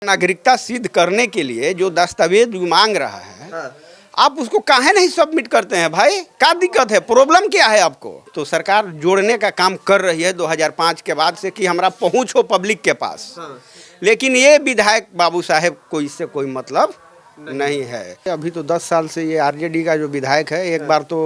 नागरिकता सिद्ध करने के लिए जो दस्तावेज मांग रहा है, हाँ। आप उसको काहे नहीं सबमिट करते हैं भाई? क्या दिक्कत है? प्रॉब्लम क्या है आपको? तो सरकार जोड़ने का काम कर रही है 2005 के बाद से कि हमारा पहुंच हो पब्लिक के पास। हाँ। लेकिन ये विधायक बाबू साहेब को इससे कोई मतलब नहीं है। अभी तो 10 साल से ये आरजेडी का जो विधायक है, एक बार तो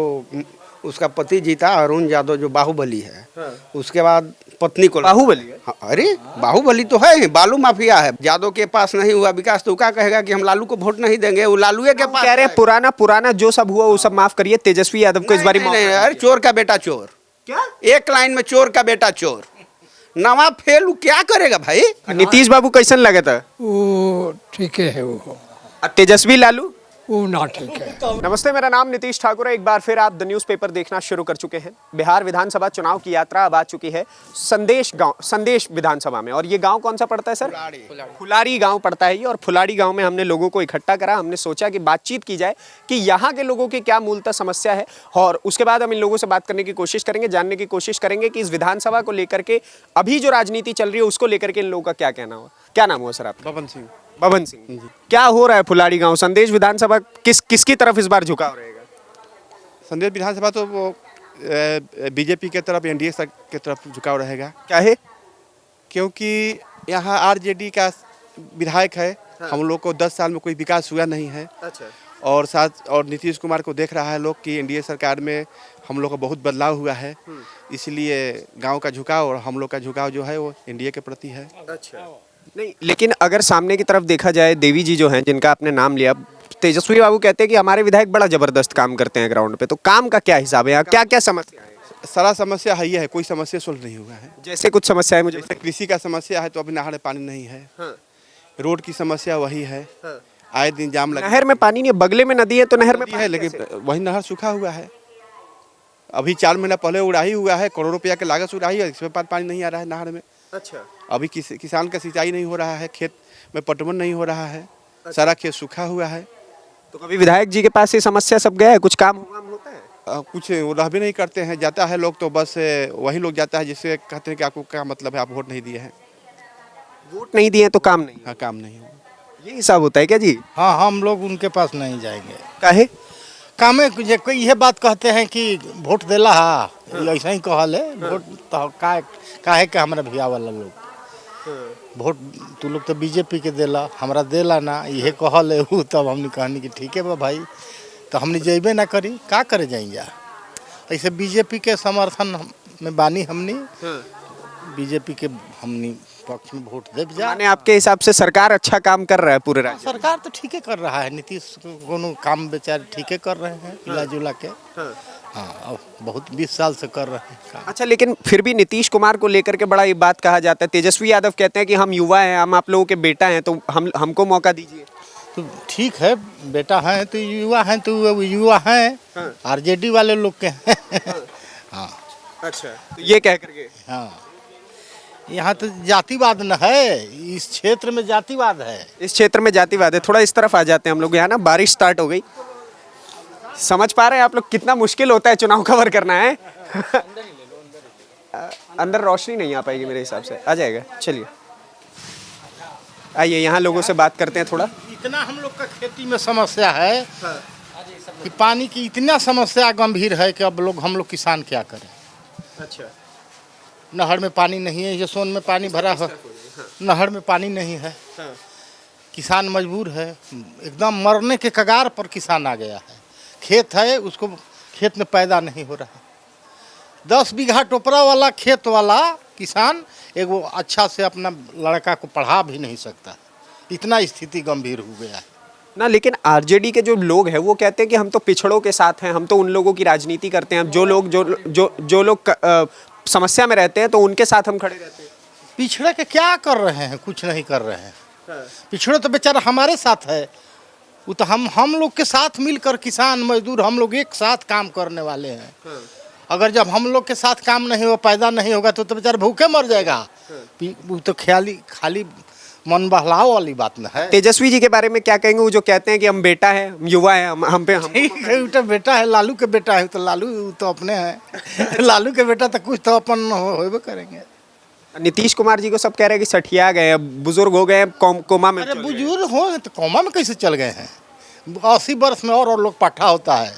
उसका पति जीता अरुण यादव जो बाहुबली है, उसके बाद पत्नी को बाहुबली है? हाँ, अरे बाहुबली तो है ही, बालू माफिया है। यादव के पास नहीं हुआ विकास तो क्या कहेगा कि हम लालू को वोट नहीं देंगे? वो लालू के पास कह रहे हैं पुराना जो सब हुआ वो सब माफ करिए, तेजस्वी यादव को इस बार नहीं, अरे चोर का बेटा चोर। क्या एक लाइन में चोर का बेटा चोर। नवा फेल क्या करेगा भाई? नीतीश बाबू कैसन लगे था? वो ठीक है वो और तेजस्वी लालू? वो ना ठीक है। नमस्ते, मेरा नाम नीतीश ठाकुर है। एक बार फिर आप द न्यूज़पेपर देखना शुरू कर चुके हैं। बिहार विधानसभा चुनाव की यात्रा अब आ चुकी है संदेश विधानसभा में। और ये गांव कौन सा पड़ता है सर? फुलारी गांव पड़ता है ये। और फुलारी गांव में हमने लोगों को इकट्ठा करा। हमने सोचा कि बातचीत की जाए कि यहाँ के लोगों की क्या मूलतः समस्या है, और उसके बाद हम इन लोगों से बात करने की कोशिश करेंगे, जानने की कोशिश करेंगे कि इस विधानसभा को लेकर के अभी जो राजनीति चल रही है उसको लेकर के इन लोगों का क्या कहना हुआ। क्या नाम हुआ सर आपका? बबन सिंह। क्या हो रहा है फुलारी गांव? संदेश विधानसभा किसकी तरफ इस बार झुकाव रहेगा? संदेश विधानसभा तो वो बीजेपी के तरफ, एनडीए के तरफ झुकाव रहेगा। क्या है? क्योंकि यहाँ आरजेडी का विधायक है। हाँ। हम लोग को 10 साल में कोई विकास हुआ नहीं है। अच्छा। और नीतीश कुमार को देख रहा है लोग कि एनडीए सरकार में हम लोग का बहुत बदलाव हुआ है। इसलिए गांव का झुकाव और हम लोग का झुकाव जो है वो एनडीए के प्रति है। अच्छा। नहीं, लेकिन अगर सामने की तरफ देखा जाए, देवी जी जो हैं जिनका आपने नाम लिया, तेजस्वी बाबू कहते हैं कि हमारे विधायक बड़ा जबरदस्त काम करते हैं ग्राउंड पे। तो काम का क्या हिसाब है? यहाँ क्या क्या समस्या है? सारा समस्या है, ये है, कोई समस्या सोल्व नहीं हुआ है। जैसे कुछ समस्या है मुझे। जैसे कृषि का समस्या है तो अभी नहर में पानी नहीं है। हाँ। रोड की समस्या वही है। हाँ। आए दिन जाम लगा। नहर में पानी नहीं, बगले में नदी है तो नहर में है, लेकिन वही नहर सूखा हुआ है। अभी 4 महीना पहले उड़ाही हुआ है, करोड़ों रुपया की लागत से उड़ाही है, इसमें पानी नहीं आ रहा है नहर में। अच्छा। अभी किसान का सिंचाई नहीं हो रहा है, खेत में पटवन नहीं हो रहा है। सारा खेत सूखा हुआ है। तो कभी विधायक जी के पास ये समस्या सब गया है? कुछ काम होता है? कुछ वो रह भी नहीं करते हैं। जाता है लोग तो बस वही लोग जाता है जिससे कहते हैं कि आपको क्या मतलब है, आप वोट नहीं दिए हैं। वोट नहीं दिए तो काम नहीं? हाँ, काम नहीं हो। ये हिसाब होता है क्या जी? हाँ, हम लोग उनके पास नहीं जाएंगे। काहे? कामे कोई यह बात कहते हैं कि वोट देला हा, ऐसा ही कहल है। वोट तो काहे के हमरा भिया वाला लोग वोट तू लोग तो बीजेपी के देला, हमरा देला ना, यह कहल है। वो तब हमने कहनी कि ठीक है बा भाई, तो हमने जेबे ना करी, का करे जाएंगे। ऐसे बीजेपी के समर्थन में बानी हमने, बीजेपी के हमने पक्ष में वोट दे जा। माने आपके हिसाब से सरकार अच्छा काम कर रहा है पूरे राज्य? सरकार तो ठीक है कर रहा है। नीतीश कोनो काम बेचारे ठीक है कर रहे हैं, मिला जुला के। हाँ, अब बहुत 20 साल से कर रहे हैं काम। अच्छा, लेकिन फिर भी नीतीश कुमार को लेकर के बड़ा ये बात कहा जाता है। तेजस्वी यादव कहते हैं कि हम युवा हैं, हम आप लोगों के बेटा हैं, तो हमको मौका दीजिए। तो ठीक है, बेटा है तो युवा हैं, तो युवा हैं। आरजेडी वाले लोग के हैं। हाँ। अच्छा, तो ये कह करके हाँ, यहाँ तो जातिवाद न है, इस क्षेत्र में जातिवाद है। इस क्षेत्र में जातिवाद है। थोड़ा इस तरफ आ जाते हैं हम लोग। यहाँ ना बारिश स्टार्ट हो गई। समझ पा रहे हैं आप लोग कितना मुश्किल होता है चुनाव कवर करना है? अंदर रोशनी नहीं आ पाएगी मेरे हिसाब से। आ जाएगा, चलिए आइए यहाँ लोगों से बात करते हैं थोड़ा। इतना हम लोग का खेती में समस्या है कि पानी की इतना समस्या गंभीर है कि अब हम लोग किसान क्या करें। अच्छा। नहर में पानी नहीं है, यशोन में पानी भरा है, नहर में पानी नहीं है। किसान मजबूर है, एकदम मरने के कगार पर किसान आ गया है। खेत है, उसको खेत में पैदा नहीं हो रहा। 10 बीघा टोपरा वाला खेत वाला किसान एक वो अच्छा से अपना लड़का को पढ़ा भी नहीं सकता। इतना स्थिति गंभीर हो गया है ना। लेकिन आरजेडी के जो लोग हैं वो कहते हैं कि हम तो पिछड़ों के साथ हैं, हम तो उन लोगों की राजनीति करते हैं। जो लोग समस्या में रहते हैं तो उनके साथ हम खड़े रहते हैं। पिछड़े के क्या कर रहे हैं? कुछ नहीं कर रहे हैं। पिछड़े तो बेचारा हमारे साथ है। वो तो हम लोग के साथ मिलकर, किसान मजदूर हम लोग एक साथ काम करने वाले हैं। अगर जब हम लोग के साथ काम नहीं हो, पैदा नहीं होगा तो बेचारा भूखे मर जाएगा। वो तो खाली मन बहलाव वाली बात न है। तेजस्वी जी के बारे में क्या कहेंगे? वो जो कहते हैं कि हम बेटा है, हम युवा है, हम ठीक है, वो तो बेटा है, लालू के बेटा है, तो लालू तो अपने हैं। लालू के बेटा तो कुछ तो अपन होबे करेंगे। नीतीश कुमार जी को सब कह रहे हैं कि सठिया गए अब बुजुर्ग हो गए कोमा में अरे चले गए। बुजुर्ग हो तो कोमा में कैसे चल गए हैं? 80 वर्ष में और लोग पाठा होता है।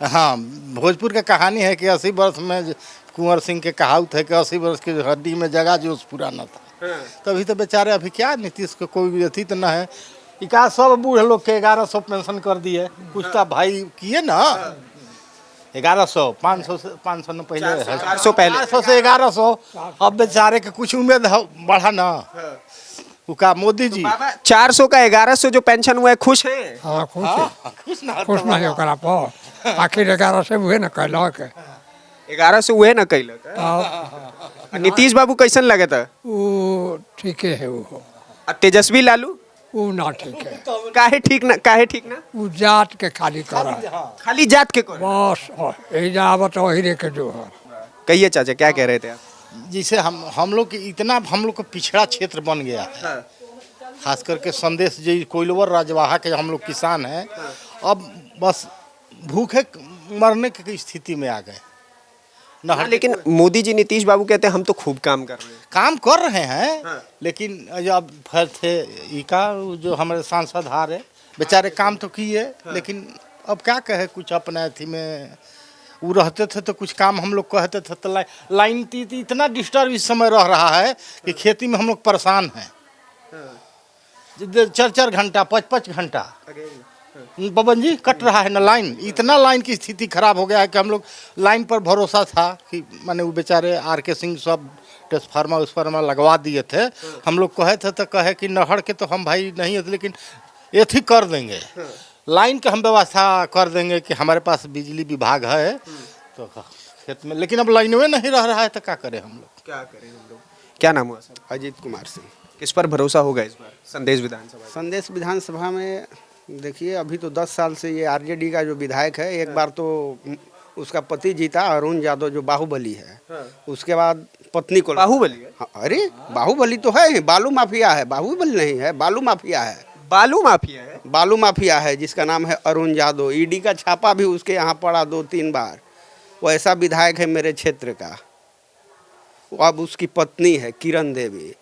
हाँ, भोजपुर का कहानी है कि 80 वर्ष में कुंवर सिंह के कहावत है कि 80 वर्ष की हड्डी में जगह जो पुराना था। तभी तो बेचारे अभी क्या नीतीश को कोई भी अथी तो ना है। इका सब बूढ़े लोग के 1100 पेंशन कर दिए, कुछ तो भाई किए ना। 1100 500 से 500 न पहले 400 पहले। 400 से 1100। अब बेचारे के कुछ उम्मीद बढ़ा ना। उका मोदी जी 400 का 1100 जो पेंशन हुआ है, खुश है? हाँ खुश ना खुश नहीं ओकरा पर आखिर 11 से उहे न कैलक 1100 हुए ना कैलक। नीतीश बाबू कैसन लगे था? वो ठीके है वो तेजस्वी लालू वो ना ठीक है काहे ठीक ना वो जात के खाली करा खाली जात के को बस यही जावत वही रे के जो है कहिए चाचा, क्या कह रहे थे आप? जिसे हम लोग इतना हम लोग को पिछड़ा क्षेत्र बन गया है। खास करके संदेश जी कोइलवर राजवाहा के हम लोग किसान हैं। अब बस भूखे मरने की स्थिति में आ गए। लेकिन मोदी जी नीतीश बाबू कहते हैं हम तो खूब काम कर रहे हैं। काम कर रहे हैं लेकिन अब फिर थे इका जो हमारे सांसद हारे बेचारे काम तो किए लेकिन अब क्या कहे, कुछ अपने अथी में वो रहते थे तो कुछ काम हम लोग कहते थे तो लाइन इतना डिस्टर्ब इस समय रह रहा है कि खेती में हम लोग परेशान हैं। 4-4 घंटा 5-5 घंटा पवन जी कट रहा है ना लाइन। इतना लाइन की स्थिति खराब हो गया है कि हम लोग लाइन पर भरोसा था कि माने वो बेचारे RK सिंह सब ट्रांसफार्मर उसफार्मर लगवा दिए थे। हम लोग कहे थे तो कहे कि नहर के तो हम भाई नहीं है लेकिन एथी कर देंगे, लाइन का हम व्यवस्था कर देंगे कि हमारे पास बिजली विभाग है तो खेत में। लेकिन अब लाइन में नहीं रह रहा है तो क्या करें हम लोग। क्या नाम हुआ सर? अजीत कुमार सिंह। किस पर भरोसा होगा इस बार संदेश विधानसभा? संदेश विधानसभा में देखिए अभी तो 10 साल से ये RJD का जो विधायक है, एक बार तो उसका पति जीता अरुण यादव जो बाहुबली है, उसके बाद पत्नी को बाहुबली है? हाँ, अरे बाहुबली तो है, बालू माफिया है, बाहुबली नहीं है, बालू माफिया है। बालू माफिया है? बालू माफिया है जिसका नाम है अरुण यादव। ED का छापा भी उसके यहाँ पड़ा 2-3 बार। वो ऐसा विधायक है मेरे क्षेत्र का। अब उसकी पत्नी है किरण देवी।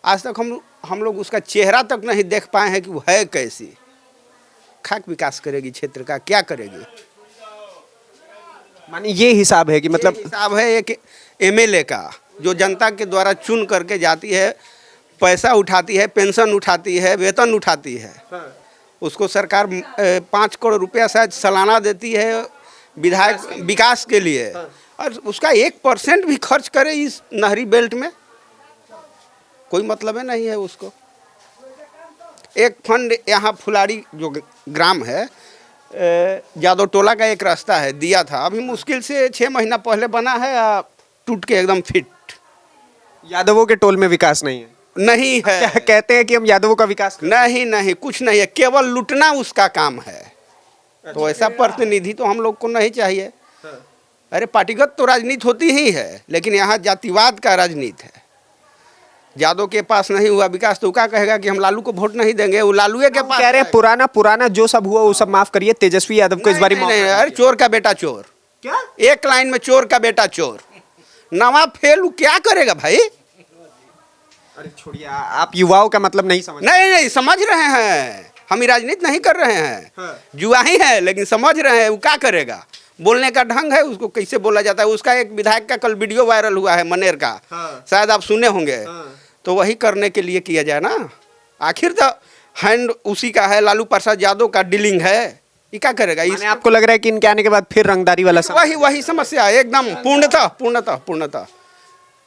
आज तक हम लोग उसका चेहरा तक नहीं देख पाए हैं कि वो है कैसी। खाक विकास करेगी क्षेत्र का, क्या करेगी? माने ये हिसाब है कि मतलब हिसाब है एक MLA का जो जनता के द्वारा चुन करके जाती है, पैसा उठाती है, पेंशन उठाती है, वेतन उठाती है। उसको सरकार 5 करोड़ रुपया शायद सालाना देती है विधायक विकास के लिए, और उसका 1% भी खर्च करे इस नहरी बेल्ट में कोई मतलब है नहीं है उसको। एक फंड यहाँ फुलारी जो ग्राम है जादव टोला का एक रास्ता है दिया था, अभी मुश्किल से 6 महीना पहले बना है, टूट के एकदम फिट। यादवों के टोल में विकास नहीं है? नहीं है। क्या कहते हैं कि हम यादवों का विकास नहीं कुछ नहीं है, केवल लूटना उसका काम है। तो ऐसा प्रतिनिधि तो हम लोग को नहीं चाहिए। अरे पार्टीगत तो राजनीति होती ही है लेकिन यहाँ जातिवाद का राजनीति है। यादव के पास नहीं हुआ विकास तो क्या कहेगा कि हम लालू को वोट नहीं देंगे, वो लालूए के पास कह रहे हैं पुराना जो सब हुआ वो सब माफ करिए, तेजस्वी यादव को इस बार नहीं, अरे चोर का बेटा चोर। क्या एक लाइन में चोर का बेटा चोर, नवा फेल क्या करेगा भाई? अरे छोड़िए, आप युवाओं का मतलब नहीं समझ? नहीं समझ रहे हैं, हम राजनीति नहीं कर रहे हैं, जुआ ही है लेकिन समझ रहे हैं वो क्या करेगा। बोलने का ढंग है, उसको कैसे बोला जाता है। उसका एक विधायक का कल वीडियो वायरल हुआ है मनेर का, शायद आप सुने होंगे। तो वही करने के लिए किया जाए ना, आखिर तो हैंड उसी का है, लालू प्रसाद यादव का डीलिंग है, ये क्या करेगा? माने आपको लग रहा है कि इनके आने के बाद फिर रंगदारी वाला वही समस्या है एकदम पूर्णतः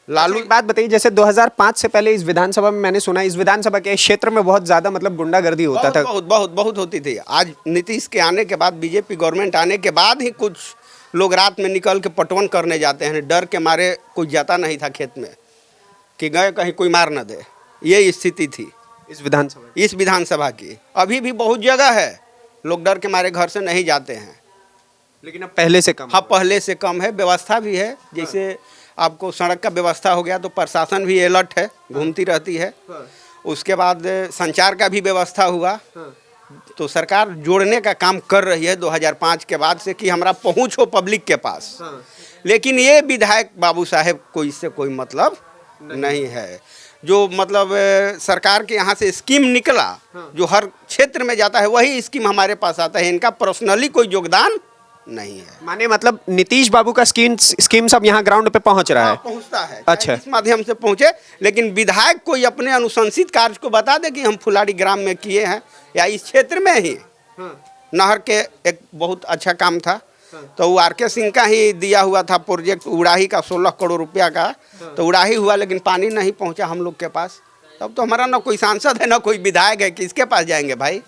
लालू। एक बात बताइए, जैसे 2005 से पहले इस विधानसभा में मैंने सुना इस विधानसभा के क्षेत्र में बहुत ज्यादा मतलब गुंडागर्दी होता था। बहुत होती थी। आज नीतीश के आने के बाद, बीजेपी गवर्नमेंट आने के बाद ही कुछ लोग रात में निकल के पटवन करने जाते हैं, डर के मारे कोई जाता नहीं था खेत में कि गए कहीं कोई मार न दे। ये स्थिति थी इस विधानसभा की। अभी भी बहुत जगह है लोग डर के मारे घर से नहीं जाते हैं, लेकिन अब पहले से कम। हाँ पहले से कम है। व्यवस्था भी है, जैसे आपको सड़क का व्यवस्था हो गया तो प्रशासन भी अलर्ट है, घूमती रहती है। उसके बाद संचार का भी व्यवस्था हुआ, तो सरकार जोड़ने का काम कर रही है 2005 के बाद से कि हमारा पहुंच हो पब्लिक के पास। लेकिन ये विधायक बाबू साहेब को इससे कोई मतलब नहीं है। जो मतलब सरकार के यहाँ से स्कीम निकला, जो हर क्षेत्र में जाता है वही स्कीम हमारे पास आता है। इनका पर्सनली कोई योगदान नहीं है। माने मतलब नीतीश बाबू का स्कीम सब यहाँ ग्राउंड पे पहुंच रहा है। पहुंचता है, अच्छा। चाहे इस माध्यम से पहुंचे, लेकिन विधायक कोई अपने अनुशंसित कार्य को बता दे कि हम फुलाड़ी ग्राम में किए हैं या इस क्षेत्र में ही नहर के एक बहुत अच्छा काम था, तो वो आर के सिंह का ही दिया हुआ था प्रोजेक्ट उड़ाही का 16 करोड़ रुपया का, तो उड़ाही हुआ लेकिन पानी नहीं पहुंचा हम लोग के पास। तब तो हमारा ना कोई सांसद है ना कोई विधायक है, किसके पास जाएंगे भाई?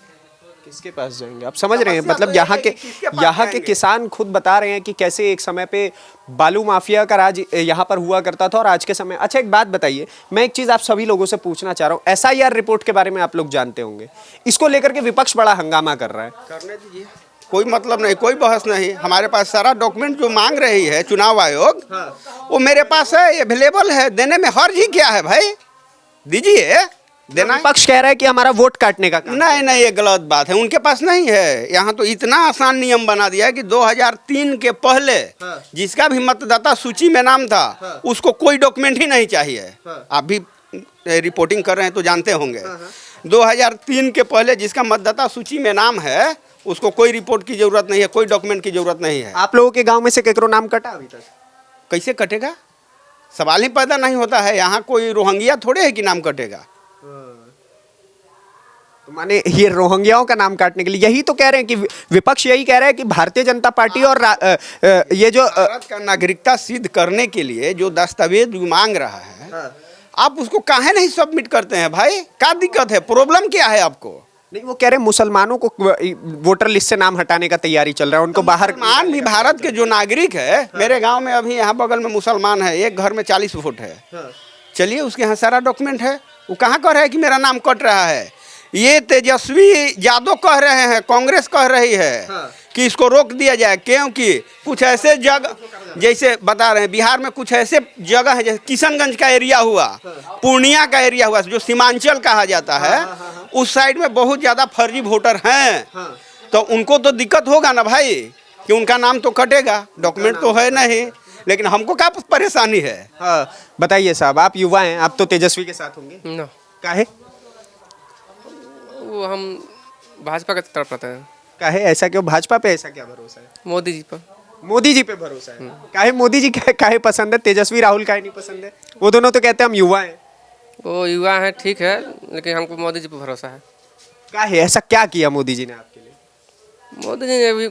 किसके पास जाएंगे? आप समझ रहे हैं, समस्या मतलब तो ये यहाँ है के कि किसके पास यहाँ के जाएंगे? किसान खुद बता रहे हैं कि कैसे एक समय पे बालू माफिया का राज यहाँ पर हुआ करता था और आज के समय। अच्छा एक बात बताइए, मैं एक चीज आप सभी लोगों से पूछना चाह रहा हूँ, SIR रिपोर्ट के बारे में आप लोग जानते होंगे, इसको लेकर के विपक्ष बड़ा हंगामा कर रहा है। करने दीजिए, कोई मतलब नहीं, कोई बहस नहीं। हमारे पास सारा डॉक्यूमेंट जो मांग रही है चुनाव आयोग, वो मेरे पास है, अवेलेबल है। देने में हर्ज ही क्या है भाई? दीजिए, देना। विपक्ष कह रहा है कि हमारा वोट काटने का काम। नहीं नहीं, ये गलत बात है, उनके पास नहीं है। यहाँ तो इतना आसान नियम बना दिया है कि 2003 के पहले जिसका भी मतदाता सूची में नाम था उसको कोई डॉक्यूमेंट ही नहीं चाहिए। आप भी रिपोर्टिंग कर रहे हैं तो जानते होंगे। 2003 के पहले जिसका मतदाता सूची में नाम है उसको कोई रिपोर्ट की जरूरत नहीं है, कोई डॉक्यूमेंट की जरूरत नहीं है। आप लोगों के गांव में से केकरो नाम कटा अभी तक? कैसे कटेगा? सवाल ही पैदा नहीं होता है। यहाँ कोई रोहंगिया थोड़े है कि नाम कटेगा। तो माने ये रोहिंग्याओं का नाम काटने के लिए यही तो कह रहे हैं कि विपक्ष यही कह रहा है कि भारतीय जनता पार्टी और ये जो भारत का नागरिकता सिद्ध करने के लिए जो दस्तावेज मांग रहा है, आप उसको काहे नहीं सबमिट करते हैं भाई? क्या दिक्कत है? प्रॉब्लम क्या है आपको? नहीं, वो कह रहे हैं मुसलमानों को वोटर लिस्ट से नाम हटाने का तैयारी चल रहा है, उनको बाहर। मुसलमान भी भारत के जो नागरिक है, मेरे गांव में अभी यहाँ बगल में मुसलमान है, एक घर में 40 वोट है। चलिए, उसके यहाँ सारा डॉक्यूमेंट है, वो कहाँ कह रहा है कि मेरा नाम कट रहा है? ये तेजस्वी यादव कह रहे हैं, कांग्रेस कह रही है कि इसको रोक दिया जाए, क्योंकि कुछ ऐसे जगह, जैसे बता रहे हैं बिहार में कुछ ऐसे जगह है, जैसे किशनगंज का एरिया हुआ, पूर्णिया का एरिया हुआ, जो सीमांचल कहा जाता है, उस साइड में बहुत ज़्यादा फर्जी वोटर हैं। तो उनको तो दिक्कत होगा ना भाई, कि उनका नाम तो कटेगा, डॉक्यूमेंट तो है नहीं। लेकिन हमको क्या परेशानी है? हाँ, बताइए साहब, आप युवा हैं, आप तो तेजस्वी के साथ होंगे। ना, काहे वो हम भाजपा की तरफ रहते हैं। काहे ऐसा क्यों? भाजपा पे ऐसा क्या भरोसा है? मोदी जी पर। मोदी जी पे भरोसा है। काहे मोदी जी काहे पसंद है? तेजस्वी राहुल काहे नहीं पसंद है? वो दोनों तो कहते हैं हम युवा हैं। वो युवा हैं, ठीक है, लेकिन हमको मोदी जी पर भरोसा है। काहे ऐसा क्या किया मोदी जी ने आपके लिए? मोदी जी ने अभी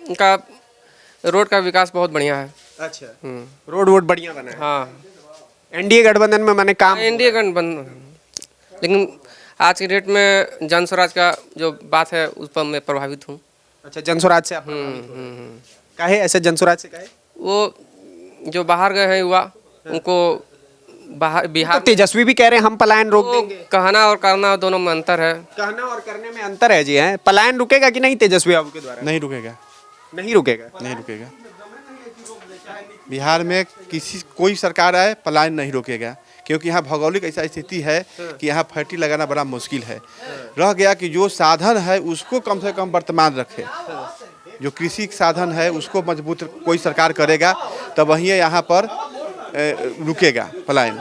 उनका रोड का विकास बहुत बढ़िया है। अच्छा, रोड वोड बढ़िया बना है। हाँ, एनडीए गठबंधन में मैंने काम इंडिया गठबंधन, लेकिन आज की डेट में जन स्वराज का जो बात है उस पर मैं प्रभावित हूँ। अच्छा, जनस्वराज से आप काहे ऐसे जनस्वराज से काहे? वो जो बाहर गए हैं युवा, उनको बाहर तो बिहार तेजस्वी भी कह रहे हैं हम पलायन रोक वो देंगे। कहना और करना दोनों में अंतर है। कहना और करने में अंतर है जी। है पलायन रुकेगा कि नहीं तेजस्वी बाबू के द्वारा? नहीं रुकेगा, नहीं रुकेगा। नहीं रुकेगा। बिहार में कोई सरकार आए, पलायन नहीं रोकेगा, क्योंकि यहाँ भौगोलिक ऐसा स्थिति है कि यहाँ फैक्ट्री लगाना बड़ा मुश्किल है। रह गया कि जो साधन है उसको कम से कम वर्तमान रखे, जो कृषि साधन है उसको मजबूत कोई सरकार करेगा, तब वहीं यहाँ पर रुकेगा पलायन।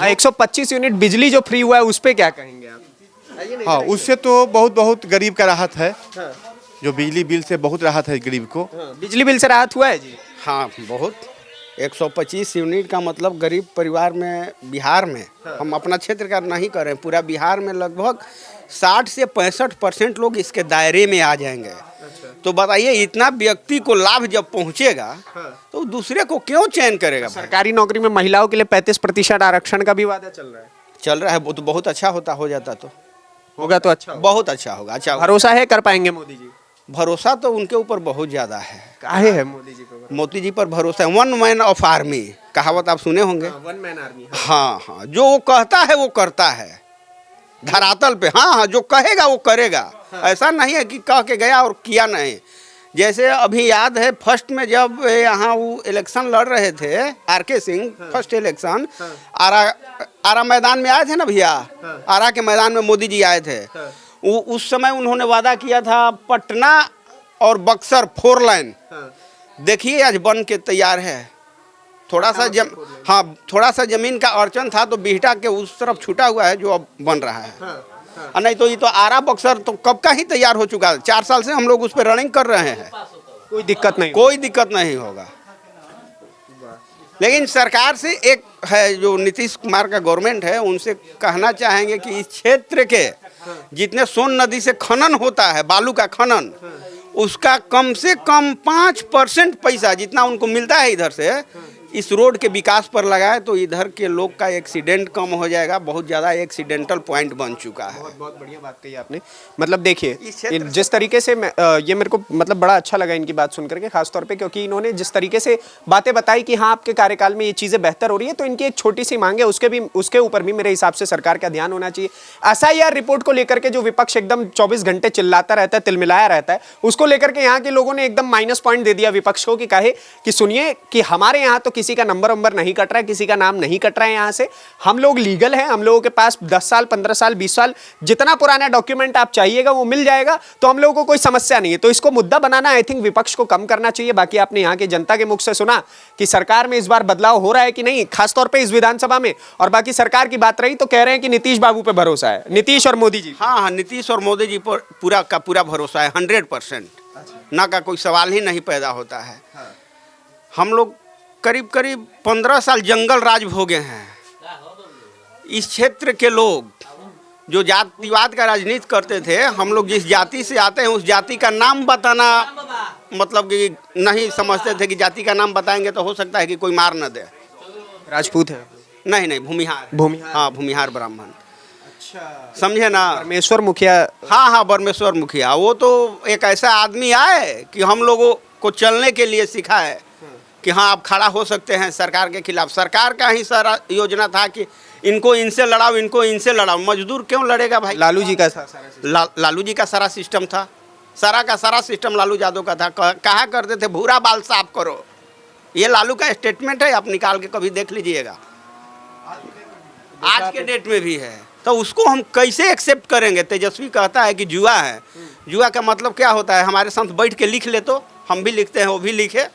125 यूनिट बिजली जो फ्री हुआ है उस पे क्या कहेंगे आप? हाँ, उससे तो बहुत गरीब का राहत है। जो बिजली बिल से बहुत राहत है गरीब को। बिजली बिल से राहत हुआ है जी? हाँ, बहुत। 125 यूनिट का मतलब गरीब परिवार में बिहार में, हम अपना क्षेत्र का नहीं कर रहे हैं, पूरा बिहार में लगभग 60 से 65% लोग इसके दायरे में आ जाएंगे। तो बताइए, इतना व्यक्ति को लाभ जब पहुंचेगा तो दूसरे को क्यों चयन करेगा? सरकारी नौकरी में महिलाओं के लिए 35% आरक्षण का भी वादा चल रहा है। चल रहा है, वो तो बहुत अच्छा हो जाता तो होगा तो अच्छा होगा। बहुत अच्छा होगा। अच्छा होगा। भरोसा है कर पाएंगे मोदी जी? भरोसा तो उनके ऊपर बहुत ज़्यादा है। काहे है मोदी जी पे? मोदी जी पर भरोसा है। 1 मैन ऑफ आर्मी कहावत आप सुने होंगे। One man army. हाँ हाँ, जो वो कहता है वो करता है धरातल पे। हाँ हाँ, जो कहेगा वो करेगा। ऐसा नहीं है कि कह के गया और किया नहीं। जैसे अभी याद है, फर्स्ट में जब यहाँ वो इलेक्शन लड़ रहे थे, आर.के. सिंह, फर्स्ट इलेक्शन आरा मैदान में आए थे ना भैया, आरा के मैदान में मोदी जी आए थे। उस समय उन्होंने वादा किया था पटना और बक्सर 4 लाइन। देखिए आज बन के तैयार है। थोड़ा सा हाँ थोड़ा सा जमीन का अड़चन था तो बिहटा के उस तरफ छूटा हुआ है जो अब बन रहा है। और नहीं तो ये तो आरा बक्सर तो कब का ही तैयार हो चुका है। 4 साल से हम लोग उस पर रनिंग कर रहे हैं, कोई दिक्कत नहीं। कोई दिक्कत नहीं होगा। लेकिन सरकार से एक है जो नीतीश कुमार का गवर्नमेंट है, उनसे कहना चाहेंगे कि इस क्षेत्र के जितने सोन नदी से खनन होता है, बालू का खनन, उसका कम से कम 5% पैसा जितना उनको मिलता है इधर से, इस रोड के विकास पर लगाए तो इधर के लोग का एक्सीडेंट कम हो जाएगा। बहुत ज़्यादा एक्सीडेंटल पॉइंट बन चुका है। बहुत बढ़िया बात कही आपने। मतलब देखिए इस क्षेत्र जिस तरीके से ये मेरे को मतलब बड़ा अच्छा लगा इनकी बात सुन करके, खासतौर पे क्योंकि इन्होंने जिस तरीके से बातें बताई कि हाँ आपके कार्यकाल में ये चीज़ें बेहतर हो रही है, तो इनकी एक छोटी सी मांग है, उसके ऊपर भी मेरे हिसाब से सरकार का ध्यान होना चाहिए। SIR रिपोर्ट को लेकर के जो विपक्ष एकदम 24 घंटे चिल्लाता रहता है, तिलमिलाया रहता है, उसको लेकर के यहाँ के लोगों ने एकदम माइनस पॉइंट दे दिया विपक्ष को कि कहे कि सुनिए कि हमारे यहाँ तो किसी का नंबर नहीं कट रहा है, किसी का नाम नहीं कट रहा है। यहाँ से हम लोग लीगल हैं, हम लोगों के पास 10 साल 15 साल 20 साल जितना पुराना डॉक्यूमेंट आप चाहिएगा वो मिल जाएगा, तो हम लोगों को कोई समस्या नहीं है। तो इसको मुद्दा बनाना आई थिंक विपक्ष को कम करना चाहिए। बाकी आपने यहाँ की जनता के मुख से सुना कि सरकार में इस बार बदलाव हो रहा है कि नहीं, खासतौर पर इस विधानसभा में। और बाकी सरकार की बात रही तो कह रहे हैं कि नीतीश बाबू पे भरोसा है, नीतीश और मोदी जी। हाँ, नीतीश और मोदी जी पर पूरा का पूरा भरोसा है, 100%। ना का कोई सवाल ही नहीं पैदा होता है। हम लोग करीब 15 साल जंगल राज भोगे हैं। इस क्षेत्र के लोग जो जातिवाद का राजनीति करते थे, हम लोग जिस जाति से आते हैं उस जाति का नाम बताना मतलब कि नहीं समझते थे कि जाति का नाम बताएंगे तो हो सकता है कि कोई मार न दे। राजपूत है? नहीं, भूमिहार। हाँ, भूमिहार ब्राह्मण। अच्छा, समझे ना। परमेश्वर मुखिया। हाँ, परमेश्वर मुखिया। वो तो एक ऐसा आदमी आए कि हम लोगों को चलने के लिए सिखाए कि हाँ आप खड़ा हो सकते हैं सरकार के खिलाफ। सरकार का ही सारा योजना था कि इनको इनसे लड़ाओ, इनको इनसे लड़ाओ। मजदूर क्यों लड़ेगा भाई? लालू जी का लालू जी का सारा सिस्टम था, सारा का सारा सिस्टम लालू यादव का था। कहा करते थे भूरा बाल साफ करो, ये लालू का स्टेटमेंट है, आप निकाल के कभी देख लीजिएगा। आज के डेट में भी है, तो उसको हम कैसे एक्सेप्ट करेंगे? तेजस्वी कहता है कि जुआ है। जुआ का मतलब क्या होता है? हमारे साथ बैठ के लिख ले, तो हम भी लिखते हैं, वो भी लिखे।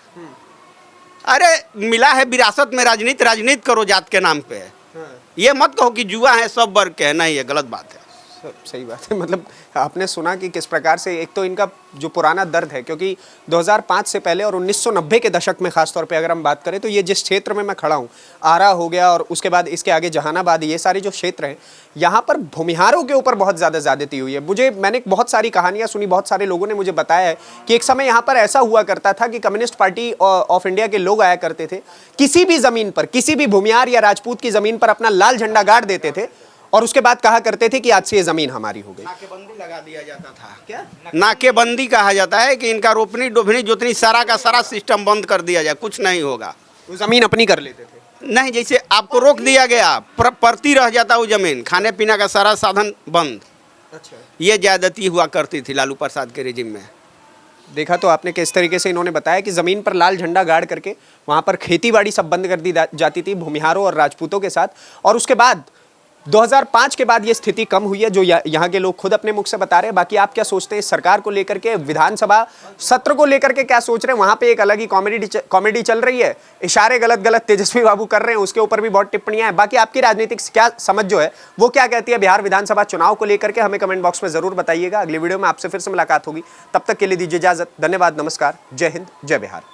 अरे मिला है विरासत में राजनीति, राजनीति करो जात के नाम पे। ये मत कहो कि जुआ है सब वर्ग के है, नहीं, ये गलत बात है। सही बात है। मतलब आपने सुना कि किस प्रकार से एक तो इनका जो पुराना दर्द है, क्योंकि 2005 से पहले और 1990 के दशक में खासतौर पे अगर हम बात करें तो ये जिस क्षेत्र में मैं खड़ा हूँ, आरा हो गया और उसके बाद इसके आगे जहानाबाद, ये सारे जो क्षेत्र हैं, यहाँ पर भूमिहारों के ऊपर बहुत ज़्यादा ज़्यादती हुई है। मैंने बहुत सारी कहानियाँ सुनी, बहुत सारे लोगों ने मुझे बताया है कि एक समय यहाँ पर ऐसा हुआ करता था कि कम्युनिस्ट पार्टी ऑफ इंडिया के लोग आया करते थे, किसी भी ज़मीन पर, किसी भी भूमिहार या राजपूत की ज़मीन पर अपना लाल झंडा गाड़ देते थे और उसके बाद कहा करते थे कि आज से ये जमीन हमारी हो गई। नाकेबंदी लगा दिया जाता था। क्या नाकेबंदी कहा जाता है कि इनका रोपनी डोभनी जोतनी सारा का सारा सिस्टम बंद कर दिया जाए, कुछ नहीं होगा। वो जमीन अपनी कर लेते थे? नहीं, जैसे आपको रोक दिया गया, परती रह जाता वो जमीन, खाने पीने का सारा साधन बंद। अच्छा, ये ज्यादती हुआ करती थी लालू प्रसाद के रिजिम में। देखा तो आपने किस तरीके से इन्होंने बताया कि ज़मीन पर लाल झंडा गाड़ करके वहाँ पर खेती बाड़ी सब बंद कर दी जाती थी भूमिहारों और राजपूतों के साथ। और उसके बाद 2005 के बाद ये स्थिति कम हुई है, जो यहाँ के लोग खुद अपने मुख से बता रहे हैं। बाकी आप क्या सोचते हैं सरकार को लेकर के, विधानसभा सत्र को लेकर के क्या सोच रहे हैं? वहाँ पे एक अलग ही कॉमेडी चल रही है, इशारे गलत गलत तेजस्वी बाबू कर रहे हैं, उसके ऊपर भी बहुत टिप्पणियां हैं। बाकी आपकी राजनीतिक क्या समझ जो है वो क्या कहती है बिहार विधानसभा चुनाव को लेकर के, हमें कमेंट बॉक्स में जरूर बताइएगा। अगली वीडियो में आपसे फिर से मुलाकात होगी, तब तक के लिए दीजिए इजाजत। धन्यवाद, नमस्कार, जय हिंद, जय बिहार।